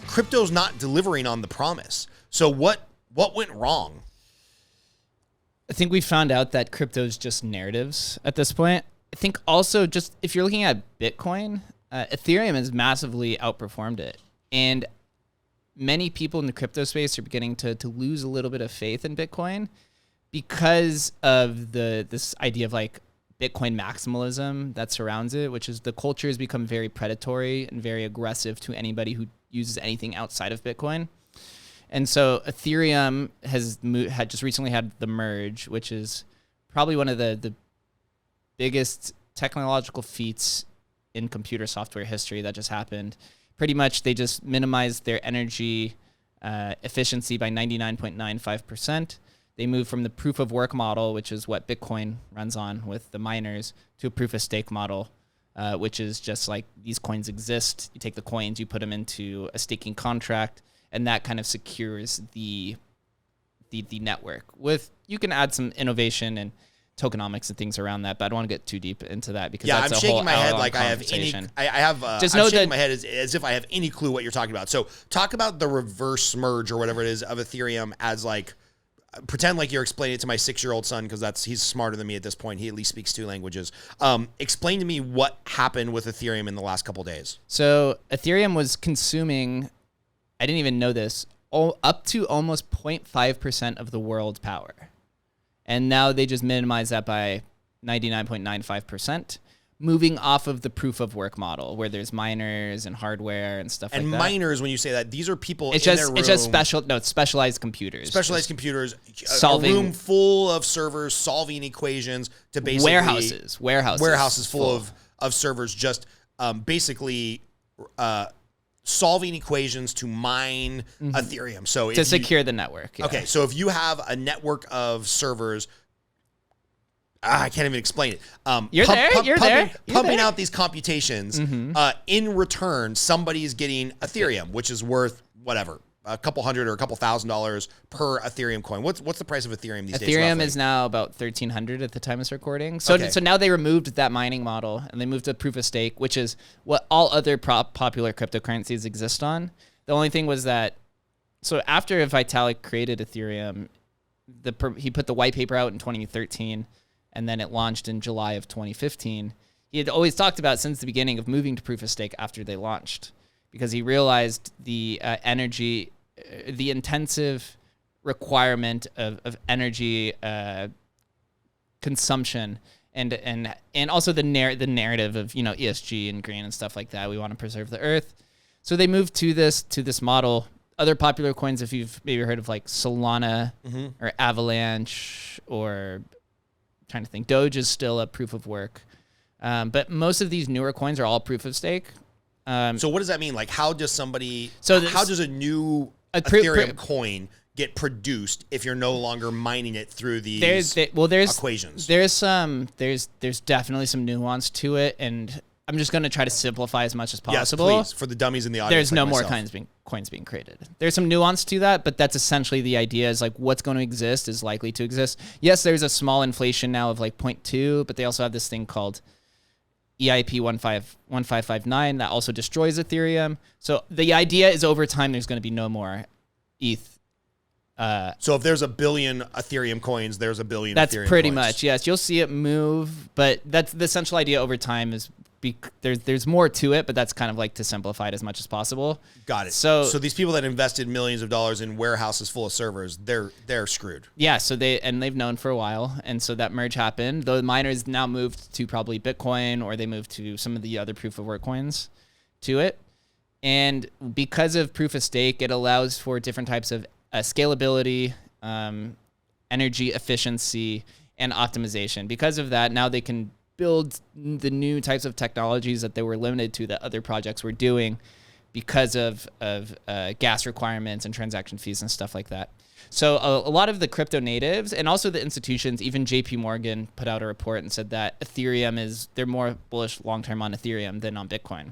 crypto's not delivering on the promise. So what went wrong? I think we found out that crypto is just narratives at this point. I think also just if you're looking at Bitcoin, Ethereum has massively outperformed it. And many people in the crypto space are beginning to lose a little bit of faith in Bitcoin because of this idea of like Bitcoin maximalism that surrounds it, which is the culture has become very predatory and very aggressive to anybody who uses anything outside of Bitcoin. And so Ethereum had just recently had the merge, which is probably one of the biggest technological feats in computer software history that just happened. Pretty much they just minimized their energy efficiency by 99.95%. They moved from the proof of work model, which is what Bitcoin runs on with the miners, to a proof of stake model, which is just like these coins exist. You take the coins, you put them into a staking contract, and that kind of secures the network. You can add some innovation and tokenomics and things around that, but I don't want to get too deep into that because that's I'm a shaking whole my head hour-long like I have any. conversation. I'm shaking my head as if I have any clue what you're talking about. So talk about the reverse merge or whatever it is of Ethereum as like. Pretend like you're explaining it to my 6-year-old son because he's smarter than me at this point. He at least speaks 2 languages. Explain to me what happened with Ethereum in the last couple of days. So Ethereum was consuming, I didn't even know this, up to almost 0.5% of the world's power. And now they just minimize that by 99.95%, moving off of the proof of work model where there's miners and hardware and stuff like that. And miners, when you say that, these are people it's in just, their room. It's just specialized computers. Specialized computers, solving, a room full of servers solving equations to basically... Warehouses full of servers just basically... solving equations to mine Ethereum. So to secure the network. Yeah. Okay, so if you have a network of servers, I can't even explain it. Pumping out these computations. In return, somebody is getting Ethereum, which is worth whatever, a couple hundred or a couple $1,000s per Ethereum coin. What's the price of Ethereum these days? Ethereum is now about 1,300 at the time of this recording. So now they removed that mining model and they moved to proof of stake, which is what all other popular cryptocurrencies exist on. The only thing was that, so after Vitalik created Ethereum, he put the white paper out in 2013, and then it launched in July of 2015. He had always talked about since the beginning of moving to proof of stake after they launched, because he realized the energy, the intensive requirement of energy consumption, and also the narrative of ESG and green and stuff like that. We want to preserve the earth, so they moved to this model. Other popular coins, if you've maybe heard of like Solana or Avalanche or trying to think, Doge is still a proof of work, but most of these newer coins are all proof of stake. So what does that mean? Like, how does a new Ethereum coin get produced if you're no longer mining it through these equations? There's definitely some nuance to it, and I'm just going to try to simplify as much as possible. Yes, please, for the dummies in the audience. There's no more coins being created. There's some nuance to that, but that's essentially the idea, is like what's going to exist is likely to exist. Yes, there's a small inflation now of like 0.2, but they also have this thing called EIP 1559 that also destroys Ethereum. So the idea is over time there's going to be no more ETH. So if there's a billion Ethereum coins, there's a billion that's Ethereum coins. That's pretty much, yes. You'll see it move, but that's the central idea over time is there's more to it, but that's kind of like to simplify it as much as possible. Got it. So these people that invested millions of dollars in warehouses full of servers, they're screwed. Yeah. So they've known for a while, and so that merge happened. The miners now moved to probably Bitcoin, or they moved to some of the other proof of work coins to it. And because of proof of stake, it allows for different types of scalability, energy efficiency, and optimization. Because of that, now they can build the new types of technologies that they were limited to that other projects were doing because of gas requirements and transaction fees and stuff like that. So a lot of the crypto natives and also the institutions, even JP Morgan put out a report and said that they're more bullish long-term on Ethereum than on Bitcoin.